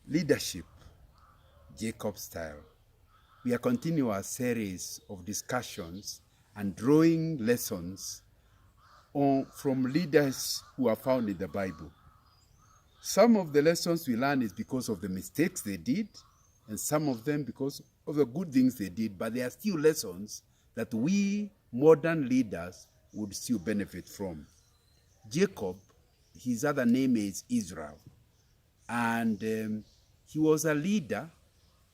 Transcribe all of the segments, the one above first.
Leadership, Jacob style. We are continuing our series of discussions and drawing lessons from leaders who are found in the Bible. Some of the lessons we learn is because of the mistakes they did, and some of them because of the good things they did, but there are still lessons that we modern leaders would still benefit from. Jacob, his other name is Israel, and he was a leader,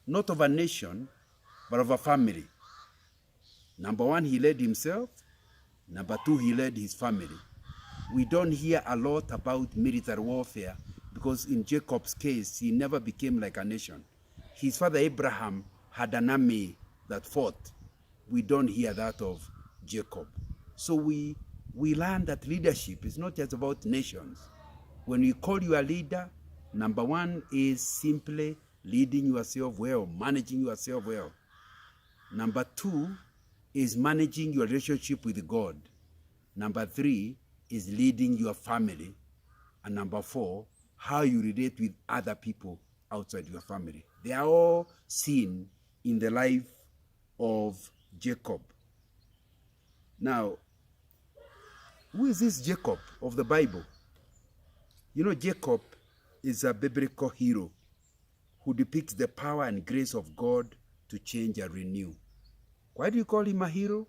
not of a nation, but of a family. Number one, he led himself. Number two, he led his family. We don't hear a lot about military warfare because in Jacob's case, he never became like a nation. His father Abraham had an army that fought. We don't hear that of Jacob. So we learn that leadership is not just about nations. When you call you a leader, number one is simply leading yourself well, managing yourself well. Number two is managing your relationship with God. Number three is leading your family. And number four, how you relate with other people outside your family. They are all seen in the life of Jacob. Now, who is this Jacob of the Bible? You know, Jacob is a biblical hero who depicts the power and grace of God to change and renew. Why do you call him a hero?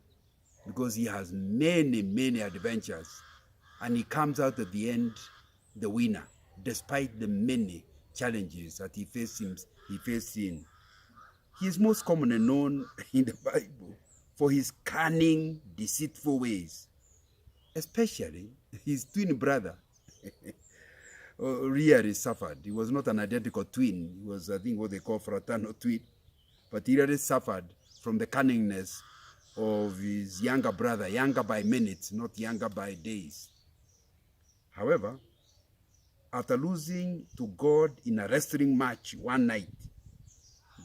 Because he has many, many adventures, and he comes out at the end the winner, despite the many challenges that he faced in. He is most commonly known in the Bible for his cunning, deceitful ways, especially his twin brother. Really suffered. He was not an identical twin. He was, I think, what they call fraternal twin. But he really suffered from the cunningness of his younger brother, younger by minutes, not younger by days. However, after losing to God in a wrestling match one night,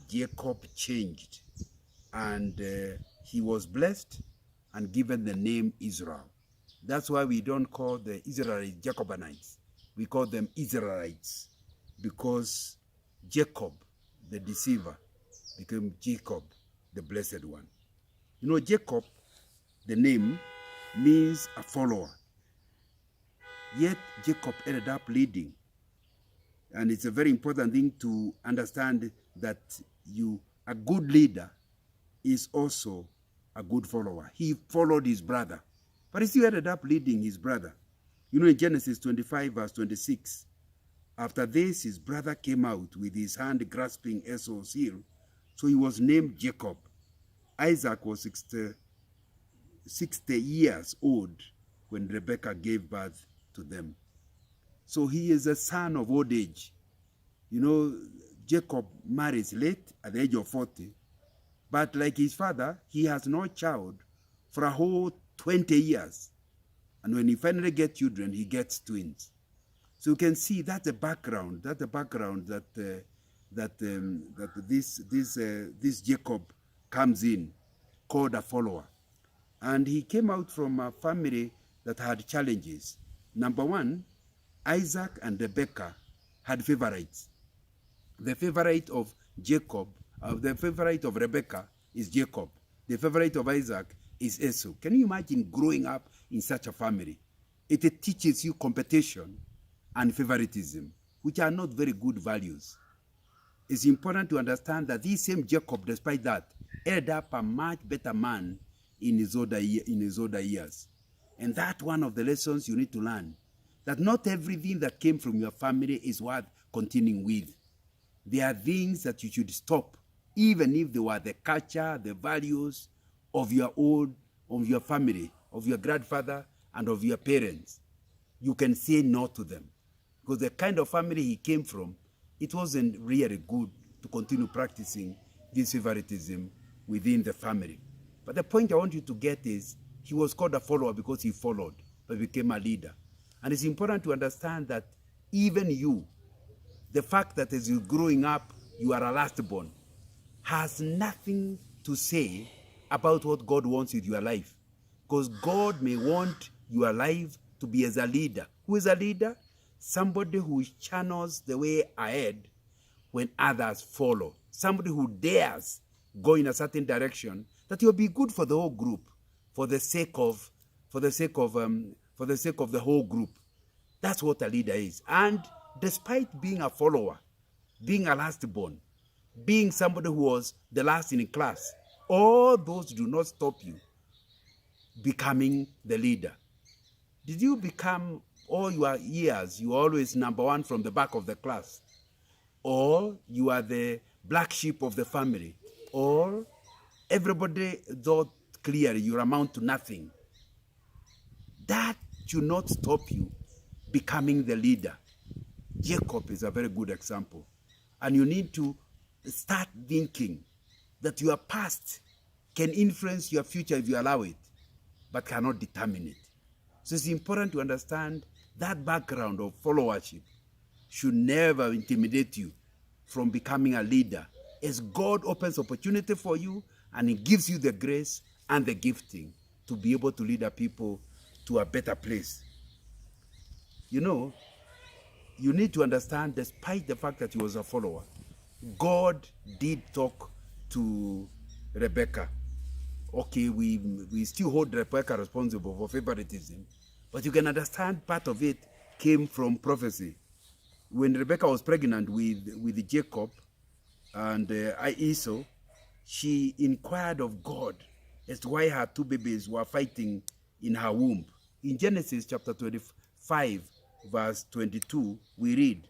Jacob changed, and he was blessed and given the name Israel. That's why we don't call the Israelites Jacobinites. We call them Israelites, because Jacob, the deceiver, became Jacob, the blessed one. You know, Jacob, the name, means a follower. Yet Jacob ended up leading. And it's a very important thing to understand that a good leader is also a good follower. He followed his brother, but he still ended up leading his brother. You know, in Genesis 25, verse 26, after this, his brother came out with his hand grasping Esau's heel, so he was named Jacob. Isaac was 60 years old when Rebekah gave birth to them. So he is a son of old age. You know, Jacob marries late at the age of 40, but like his father, he has no child for a whole 20 years. And when he finally gets children, he gets twins. So you can see that's the background. That's the background that this Jacob comes in, called a follower. And he came out from a family that had challenges. Number one, Isaac and Rebekah had favorites. The favorite of Jacob, the favorite of Rebekah is Jacob. The favorite of Isaac is Esau. Can you imagine growing up in such a family? It teaches you competition and favoritism, which are not very good values. It's important to understand that this same Jacob, despite that, ended up a much better man in his older years. And that's one of the lessons you need to learn, that not everything that came from your family is worth continuing with. There are things that you should stop, even if they were the culture, the values of your family, of your grandfather, and of your parents. You can say no to them, because the kind of family he came from, it wasn't really good to continue practicing this favoritism within the family. But the point I want you to get is, he was called a follower because he followed, but became a leader. And it's important to understand that even you, the fact that as you're growing up, you are a lastborn, has nothing to say about what God wants with your life. Because God may want your life to be as a leader. Who is a leader? somebody who channels the way ahead when others follow, somebody who dares go in a certain direction that will be good for the whole group, for the sake of the whole group. That's what a leader is. And despite being a follower, being a lastborn, being somebody who was the last in class, all those do not stop you becoming the leader. Did you become all your years, you are always number one from the back of the class? Or you are the black sheep of the family? Or everybody thought clearly you amount to nothing? That should not stop you becoming the leader. Jacob is a very good example. And you need to start thinking that your past can influence your future if you allow it, but cannot determine it. So it's important to understand that background of followership should never intimidate you from becoming a leader, as God opens opportunity for you and He gives you the grace and the gifting to be able to lead a people to a better place. You know, you need to understand, despite the fact that he was a follower, God did talk to Rebecca. Okay, we still hold Rebecca responsible for favoritism, but you can understand part of it came from prophecy. When Rebecca was pregnant with Jacob and Esau, she inquired of God as to why her two babies were fighting in her womb. In Genesis chapter 25, verse 22, we read,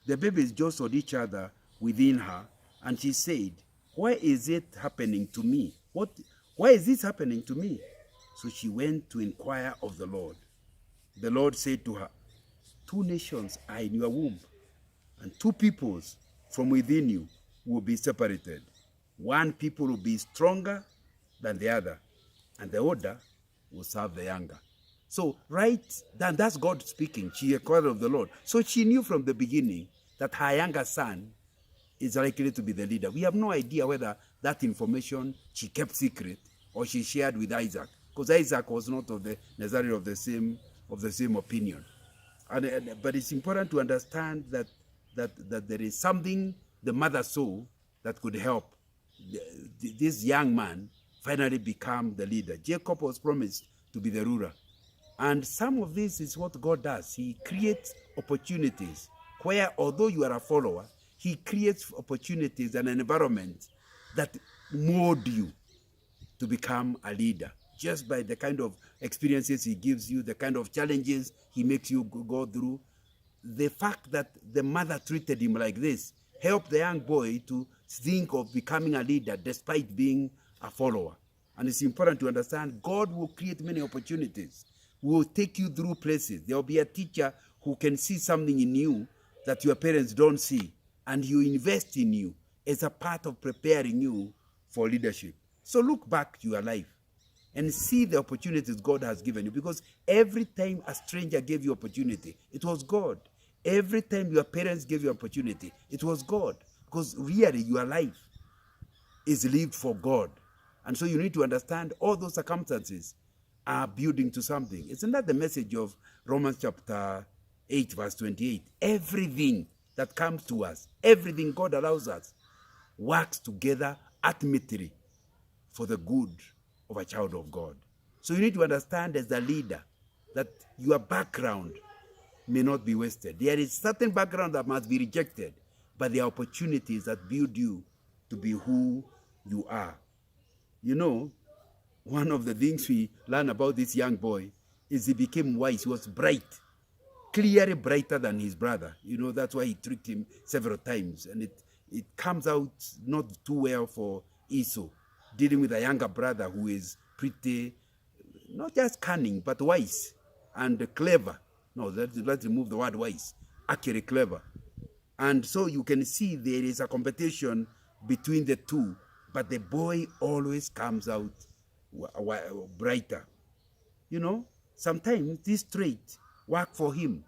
the babies jostled each other within her, and she said, why is it happening to me? Why is this happening to me? So she went to inquire of the Lord. The Lord said to her, 2 nations are in your womb, and 2 peoples from within you will be separated. 1 people will be stronger than the other, and the older will serve the younger. So, that's God speaking. She inquired of the Lord. So she knew from the beginning that her younger son is likely to be the leader. We have no idea whether that information she kept secret or she shared with Isaac, because Isaac was not necessarily of the same opinion. But it's important to understand that there is something the mother saw that could help this young man finally become the leader. Jacob was promised to be the ruler. And some of this is what God does. He creates opportunities where, although you are a follower, He creates opportunities and an environment that mold you to become a leader, just by the kind of experiences He gives you, the kind of challenges He makes you go through. The fact that the mother treated him like this helped the young boy to think of becoming a leader despite being a follower. And it's important to understand God will create many opportunities, will take you through places. There will be a teacher who can see something in you that your parents don't see, and you invest in you as a part of preparing you for leadership. So look back to your life and see the opportunities God has given you, because every time a stranger gave you opportunity, it was God. Every time your parents gave you opportunity, it was God, because really your life is lived for God. And so you need to understand all those circumstances are building to something. Isn't that the message of Romans chapter 8, verse 28? Everything that comes to us, everything God allows us, works together ultimately for the good of a child of God. So you need to understand as a leader that your background may not be wasted. There is certain background that must be rejected, but there are opportunities that build you to be who you are. You know, one of the things we learn about this young boy is he became wise. He was bright, clearly brighter than his brother. You know, that's why he tricked him several times. And it comes out not too well for Esau, dealing with a younger brother who is pretty, not just cunning, but wise and clever. No, let's remove the word wise. Actually clever. And so you can see there is a competition between the two, but the boy always comes out brighter. You know, sometimes this trait worked for him,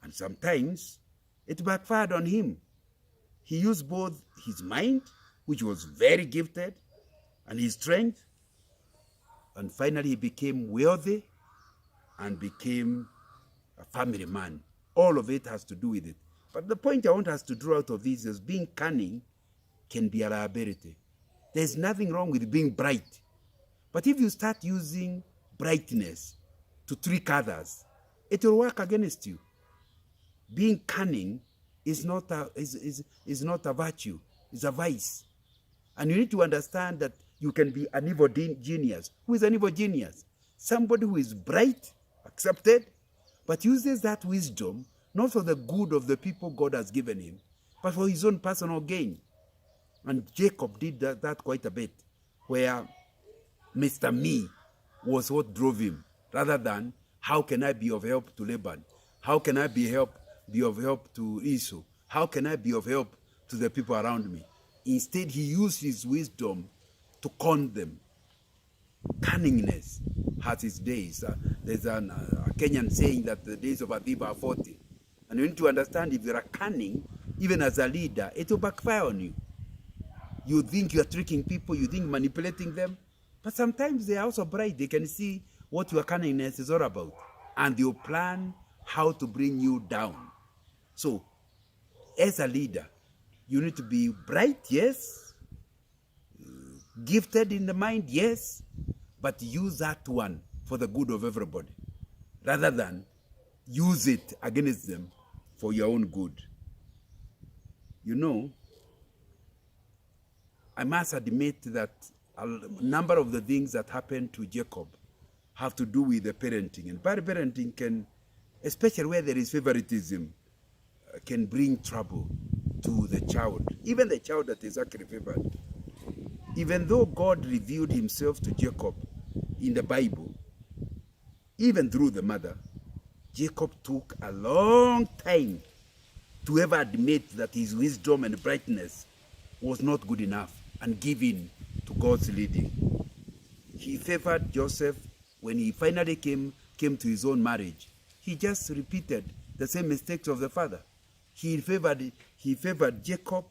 and sometimes it backfired on him. He used both his mind, which was very gifted, and his strength, and finally he became wealthy and became a family man. All of it has to do with it. But the point I want us to draw out of this is being cunning can be a liability. There's nothing wrong with being bright. But if you start using brightness to trick others, it will work against you. Being cunning is not a virtue, it's a vice. And you need to understand that you can be an evil genius. Who is an evil genius? Somebody who is bright, accepted, but uses that wisdom not for the good of the people God has given him, but for his own personal gain. And Jacob did that quite a bit, where Mr. Me was what drove him, rather than how can I be of help to Laban? How can I be of help to Esau? How can I be of help to the people around me? Instead, he used his wisdom to con them. Cunningness has its days. There's a Kenyan saying that the days of a thief are 40. And you need to understand, if you are cunning, even as a leader, it will backfire on you. You think you are tricking people, you think manipulating them, but sometimes they are also bright. They can see what your cunningness is all about, and they'll plan how to bring you down. So, as a leader, you need to be bright, yes, gifted in the mind, yes, but use that one for the good of everybody, rather than use it against them for your own good. You know, I must admit that a number of the things that happened to Jacob have to do with the parenting. And bad parenting can, especially where there is favoritism, can bring trouble to the child, even the child that is actually favored. Even though God revealed himself to Jacob in the Bible, even through the mother, Jacob took a long time to ever admit that his wisdom and brightness was not good enough and give in to God's leading. He favored Joseph when he finally came to his own marriage. He just repeated the same mistakes of the father. He favored Jacob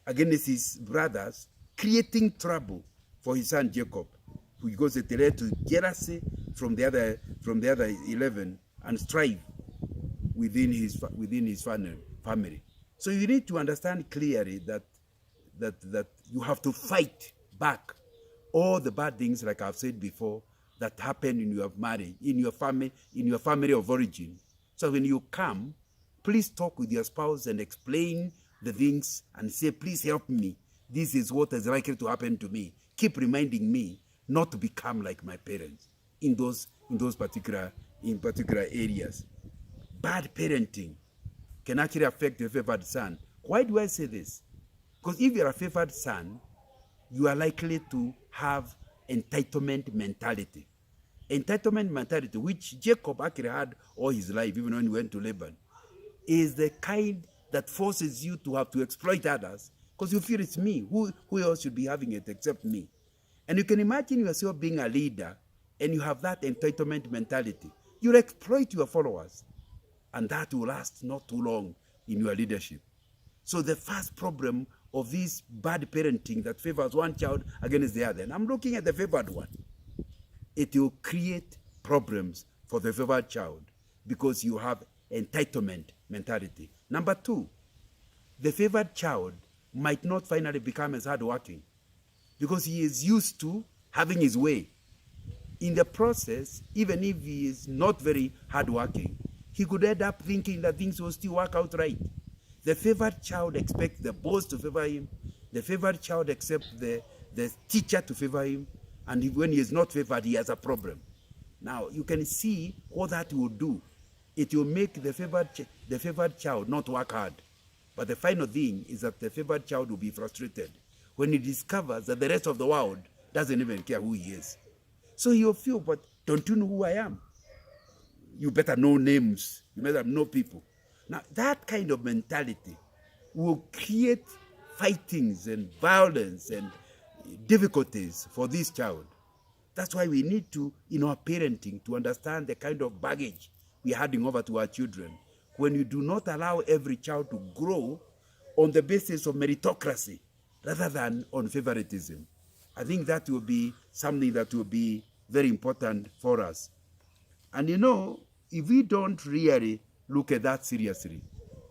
against his brothers, creating trouble for his son Jacob, because it led to jealousy from the other 11 and strife within his family. So you need to understand clearly that you have to fight back all the bad things, like I've said before, that happen in your marriage, in your family of origin. So when you come, please talk with your spouse and explain the things and say, please help me. This is what is likely to happen to me. Keep reminding me not to become like my parents in those particular areas. Bad parenting can actually affect the favored son. Why do I say this? Because if you're a favored son, you are likely to have entitlement mentality. Entitlement mentality, which Jacob actually had all his life, even when he went to Laban, is the kind that forces you to have to exploit others, because you feel it's me. Who else should be having it except me? And you can imagine yourself being a leader and you have that entitlement mentality. You'll exploit your followers, and that will last not too long in your leadership. So the first problem of this bad parenting that favors one child against the other, and I'm looking at the favored one, it will create problems for the favored child because you have entitlement mentality. Number two, the favored child might not finally become as hardworking because he is used to having his way. In the process, even if he is not very hardworking, he could end up thinking that things will still work out right. The favored child expects the boss to favor him. The favored child accepts the teacher to favor him. And when he is not favored, he has a problem. Now, you can see what that will do. It will make the favored child not work hard. But the final thing is that the favored child will be frustrated when he discovers that the rest of the world doesn't even care who he is. So he'll feel, but don't you know who I am? You better know names. You better know people. Now, that kind of mentality will create fightings and violence and difficulties for this child. That's why we need to, in our parenting, to understand the kind of baggage we're handing over to our children. When you do not allow every child to grow on the basis of meritocracy rather than on favoritism, I think that will be something that will be very important for us. And you know, if we don't really look at that seriously,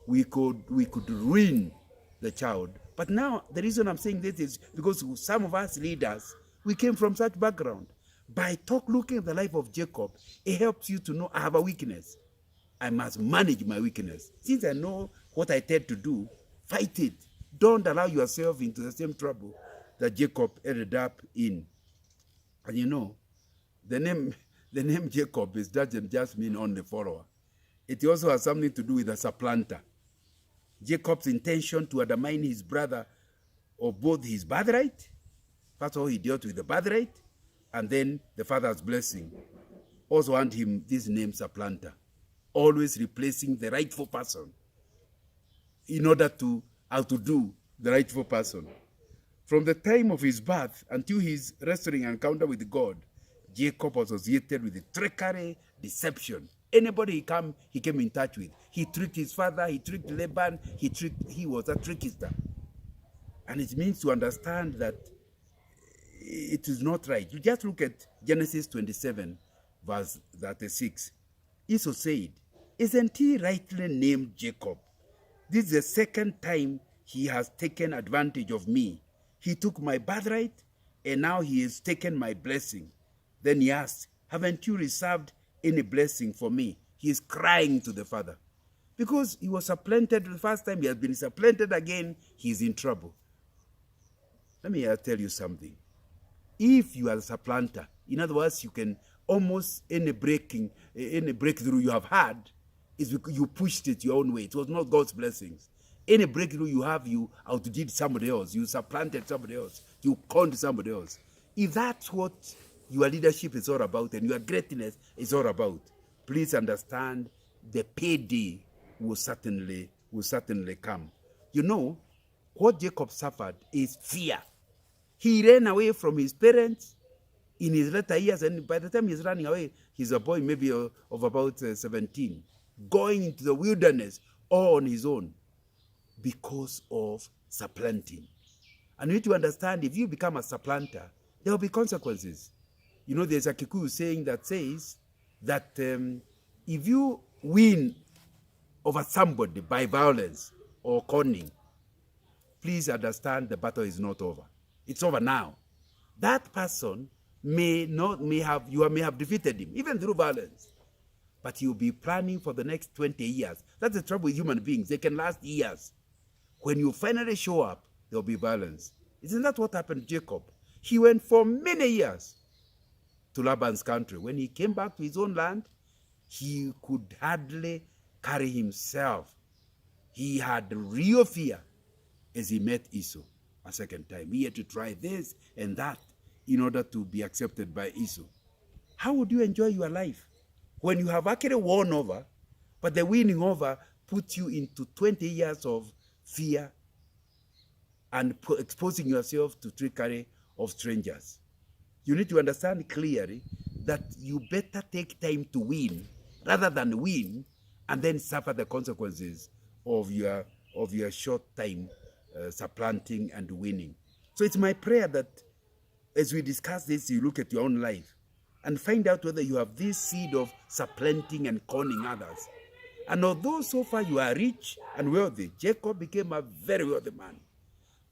we could ruin the child. But now the reason I'm saying this is because some of us leaders, we came from such background. By looking at the life of Jacob, it helps you to know I have a weakness. I must manage my weakness. Since I know what I tend to do, fight it. Don't allow yourself into the same trouble that Jacob ended up in. And you know, the name Jacob doesn't just mean only follower. It also has something to do with a supplanter. Jacob's intention to undermine his brother of both his birthright. First of all, he dealt with the birthright, and then the father's blessing. Also earned him this name supplanter, always replacing the rightful person in order to outdo the rightful person. From the time of his birth until his wrestling encounter with God, Jacob was associated with the trickery, deception. Anybody he came in touch with. He tricked his father, he tricked Laban, he was a trickster. And it means to understand that it is not right. You just look at Genesis 27, verse 36. Esau said, "Isn't he rightly named Jacob? This is the second time he has taken advantage of me. He took my birthright, and now he has taken my blessing." Then he asked, "Haven't you reserved any blessing for me?" He is crying to the father. Because he was supplanted the first time, he has been supplanted again, he is in trouble. Let me tell you something. If you are a supplanter, in other words, you can almost any breakthrough you have had is because you pushed it your own way. It was not God's blessings. Any breakthrough you have, you outdid somebody else. You supplanted somebody else. You conned somebody else. If that's what your leadership is all about and your greatness is all about, please understand the payday will certainly come. You know, what Jacob suffered is fear. He ran away from his parents in his later years, and by the time he's running away, he's a boy maybe of about 17, going into the wilderness all on his own because of supplanting. And you need to understand, if you become a supplanter, there will be consequences. You know, there's a Kikuyu saying that says that if you win over somebody by violence or conning, please understand the battle is not over. It's over now. That person you may have defeated him, even through violence, but you'll be planning for the next 20 years. That's the trouble with human beings. They can last years. When you finally show up, there'll be violence. Isn't that what happened to Jacob? He went for many years to Laban's country. When he came back to his own land, he could hardly carry himself. He had real fear as he met Esau a second time. He had to try this and that in order to be accepted by Esau. How would you enjoy your life when you have actually won over, but the winning over puts you into 20 years of fear and exposing yourself to trickery of strangers? You need to understand clearly that you better take time to win rather than win and then suffer the consequences of your short time supplanting and winning. So it's my prayer that as we discuss this, you look at your own life and find out whether you have this seed of supplanting and conning others. And although so far you are rich and wealthy, Jacob became a very wealthy man.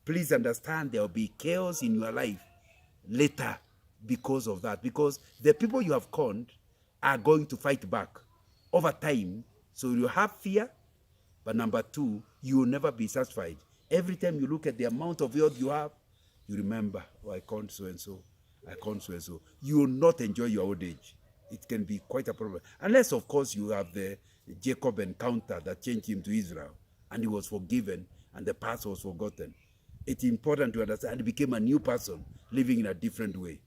Please understand there will be chaos in your life later because of that. Because the people you have conned are going to fight back over time. So you have fear, but number two, you will never be satisfied. Every time you look at the amount of wealth you have, you remember, oh, I conned so-and-so, I conned so-and-so. You will not enjoy your old age. It can be quite a problem. Unless, of course, you have the Jacob encounter that changed him to Israel, and he was forgiven, and the past was forgotten. It's important to understand he became a new person, living in a different way.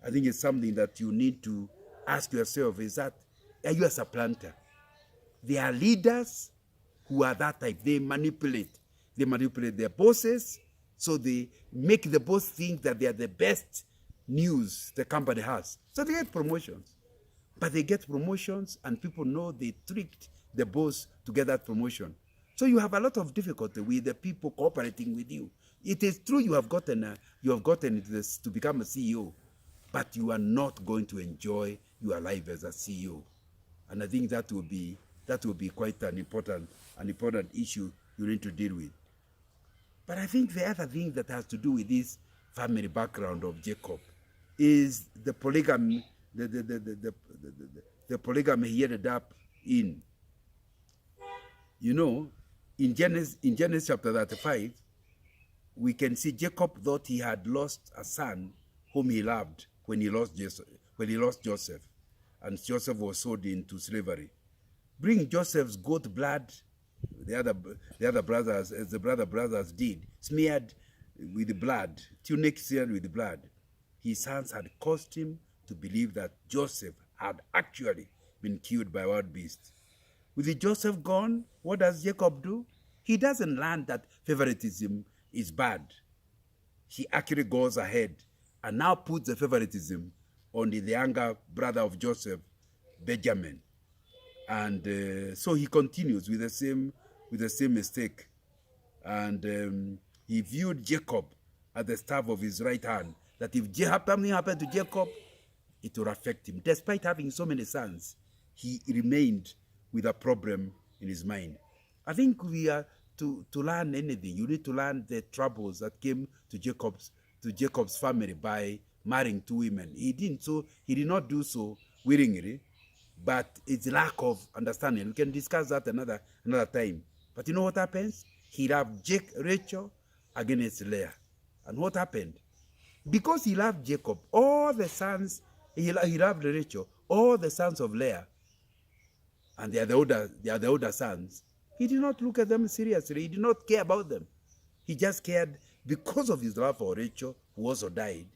I think it's something that you need to ask yourself, are you a supplanter? There are leaders who are that type. They manipulate their bosses, so they make the boss think that they are the best news the company has. So they get promotions. But they get promotions and people know they tricked the boss to get that promotion. So you have a lot of difficulty with the people cooperating with you. It is true you have gotten this to become a CEO, but you are not going to enjoy your life as a CEO. And I think that will be quite an important issue you need to deal with. But I think the other thing that has to do with this family background of Jacob is the polygamy, the polygamy he ended up in. You know, in Genesis chapter 35, we can see Jacob thought he had lost a son whom he loved when he lost Joseph, and Joseph was sold into slavery. Bring Joseph's goat blood, the other brothers, as the brothers did, smeared with the blood, tunic smeared with the blood. His sons had caused him to believe that Joseph had actually been killed by wild beasts. With Joseph gone, what does Jacob do? He doesn't learn that favoritism is bad. He actually goes ahead and now puts the favoritism on the younger brother of Joseph, Benjamin. And so he continues with the same mistake. And he viewed Jacob as the staff of his right hand, that if something happened to Jacob, it would affect him. Despite having so many sons, he remained with a problem in his mind. I think we are to learn anything, you need to learn the troubles that came to Jacob's family by marrying two women. He did not do so willingly, but it's lack of understanding. We can discuss that another time. But you know what happens? He loved Rachel against Leah. And what happened? Because he loved Jacob, all the sons, he loved Rachel, all the sons of Leah, and they are the older sons, he did not look at them seriously. He did not care about them. He just cared because of his love for Rachel, who also died.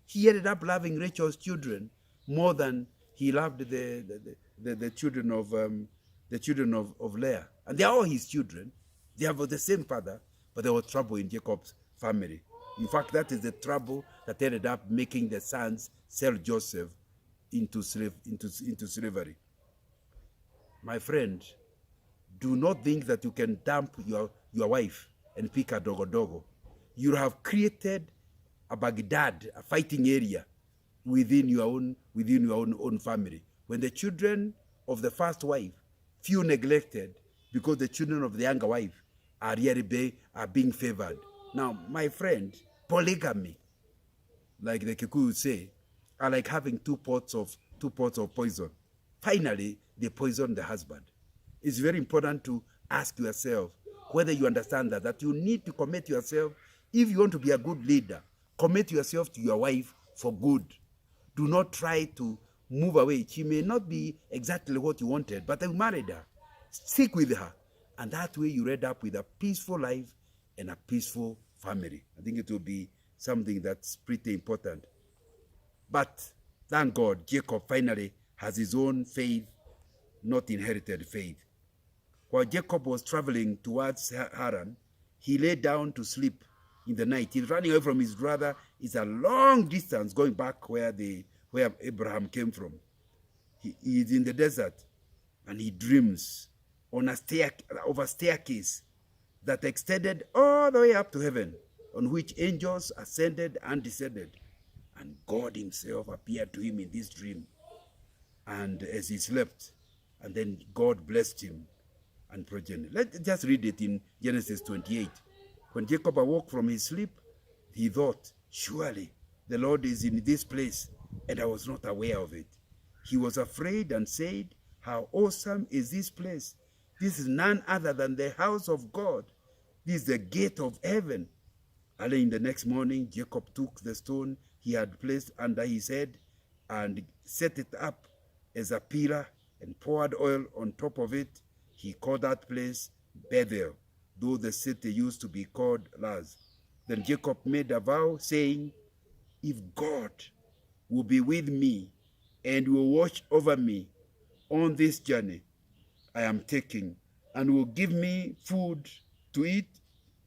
He ended up loving Rachel's children more than he loved the children of Leah. And they are all his children. They have the same father, but there was trouble in Jacob's family. In fact, that is the trouble that ended up making the sons sell Joseph into slavery. My friend, do not think that you can dump your wife and pick a dogo. You have created a Baghdad, a fighting area within your own family. When the children of the first wife feel neglected because the children of the younger wife are being favored. Now, my friend, polygamy, like the Kikuyu say, are like having two pots of poison. Finally, they poison the husband. It's very important to ask yourself whether you understand that you need to commit yourself. If you want to be a good leader, commit yourself to your wife for good. Do not try to move away. She may not be exactly what you wanted, but you married her. Stick with her. And that way you end up with a peaceful life and a peaceful family. I think it will be something that's pretty important. But thank God, Jacob finally has his own faith, not inherited faith. While Jacob was traveling towards Haran, he lay down to sleep in the night. He's running away from his brother. It's a long distance going back where Abraham came from. He is in the desert, and he dreams of a staircase that extended all the way up to heaven, on which angels ascended and descended. And God himself appeared to him in this dream. And as he slept, and then God blessed him and progeny. Let's just read it in Genesis 28. When Jacob awoke from his sleep, he thought, surely the Lord is in this place, and I was not aware of it. He was afraid and said, how awesome is this place? This is none other than the house of God. This is the gate of heaven. Early in the next morning, Jacob took the stone he had placed under his head and set it up as a pillar and poured oil on top of it. He called that place Bethel, though the city used to be called Luz. Then Jacob made a vow, saying, if God will be with me and will watch over me on this journey I am taking, and will give me food to eat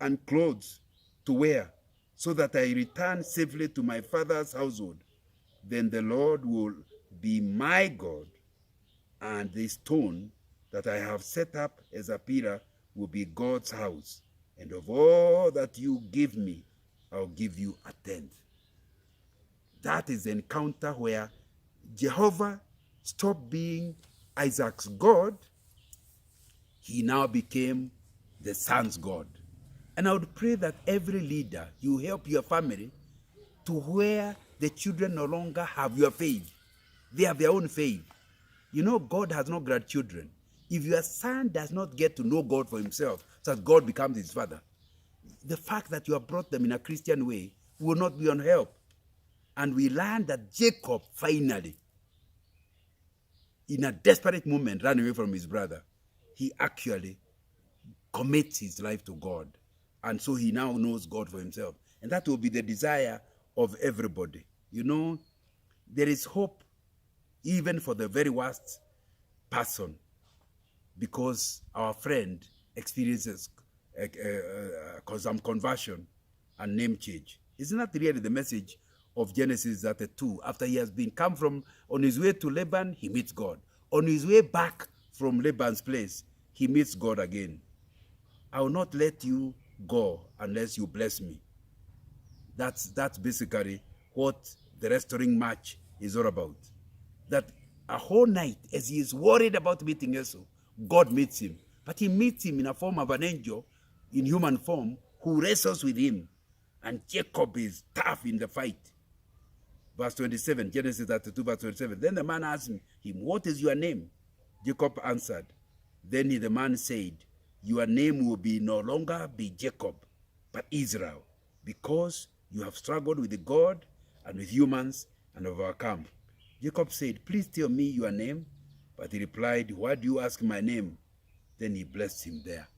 and clothes to wear, so that I return safely to my father's household, then the Lord will be my God, and the stone that I have set up as a pillar will be God's house. And of all that you give me, I'll give you a tenth. That is the encounter where Jehovah stopped being Isaac's God, he now became the son's God. And I would pray that every leader, you help your family to where the children no longer have your faith. They have their own faith. You know, God has no grandchildren. If your son does not get to know God for himself, so that God becomes his father, the fact that you have brought them in a Christian way will not be on help. And we learned that Jacob finally, in a desperate moment, ran away from his brother. He actually commits his life to God. And so he now knows God for himself. And that will be the desire of everybody. You know, there is hope even for the very worst person, because our friend experiences some conversion and name change. Isn't that really the message of Genesis 32? After he has been come from, on his way to Laban, he meets God. On his way back from Laban's place, he meets God again. I will not let you go unless you bless me. That's basically what the restoring march is all about. That a whole night, as he is worried about meeting Esau, God meets him. But he meets him in a form of an angel, in human form, who wrestles with him. And Jacob is tough in the fight. Verse 27, Genesis 32, verse 27. Then the man asked him, what is your name? Jacob answered. Then the man said, your name will no longer be Jacob, but Israel, because you have struggled with God and with humans and overcome. Jacob said, please tell me your name. But he replied, why do you ask my name? Then he blessed him there.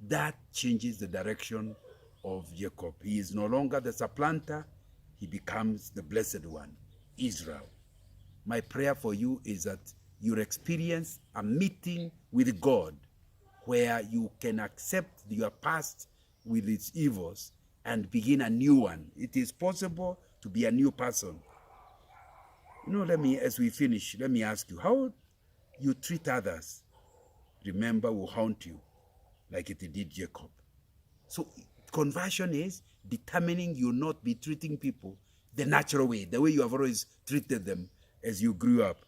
That changes the direction of Jacob. He is no longer the supplanter. He becomes the blessed one, Israel. My prayer for you is that you experience a meeting with God where you can accept your past with its evils and begin a new one. It is possible to be a new person. You know, as we finish, let me ask you, how you treat others, remember, will haunt you like it did Jacob. So conversion is determining you not be treating people the natural way, the way you have always treated them as you grew up.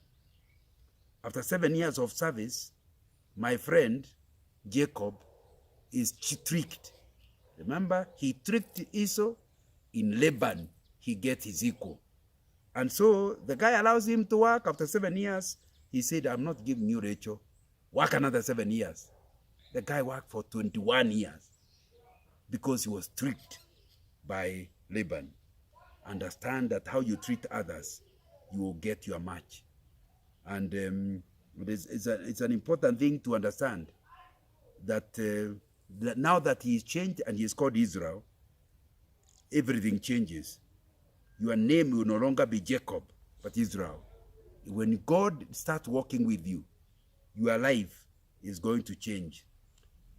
After 7 years of service, my friend Jacob is tricked. Remember, he tricked Esau. In Laban, he gets his equal. And so the guy allows him to work. After 7 years, he said, I'm not giving you Rachel. Work another 7 years. The guy worked for 21 years because he was tricked by Laban. Understand that how you treat others, you will get your match. And it's an important thing to understand that, that now that he is changed and he is called Israel, everything changes. Your name will no longer be Jacob, but Israel. When God starts working with you, your life is going to change.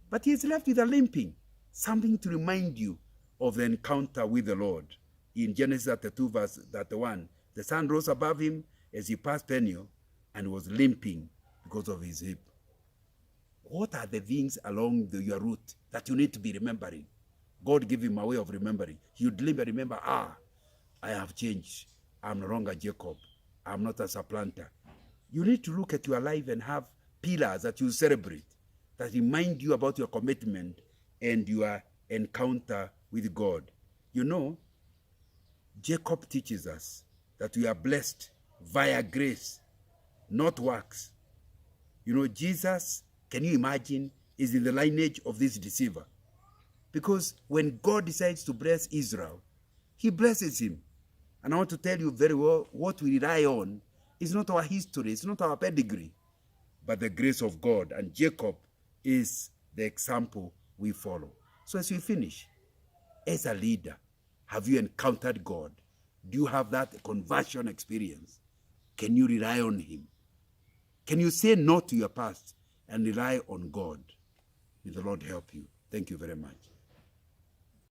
But he is left with a limping, something to remind you of the encounter with the Lord. In Genesis 32, verse 31, the sun rose above him as he passed Peniel and was limping because of his hip. What are the things along your route that you need to be remembering? God gave him a way of remembering. He would remember, I have changed. I'm no longer Jacob. I'm not a supplanter. You need to look at your life and have pillars that you celebrate, that remind you about your commitment and your encounter with God. You know, Jacob teaches us that we are blessed via grace, not works. You know, Jesus, can you imagine, is in the lineage of this deceiver. Because when God decides to bless Israel, he blesses him. And I want to tell you very well, what we rely on is not our history, it's not our pedigree, but the grace of God. And Jacob is the example we follow. So as we finish, as a leader, have you encountered God? Do you have that conversion experience? Can you rely on him? Can you say no to your past and rely on God? May the Lord help you. Thank you very much.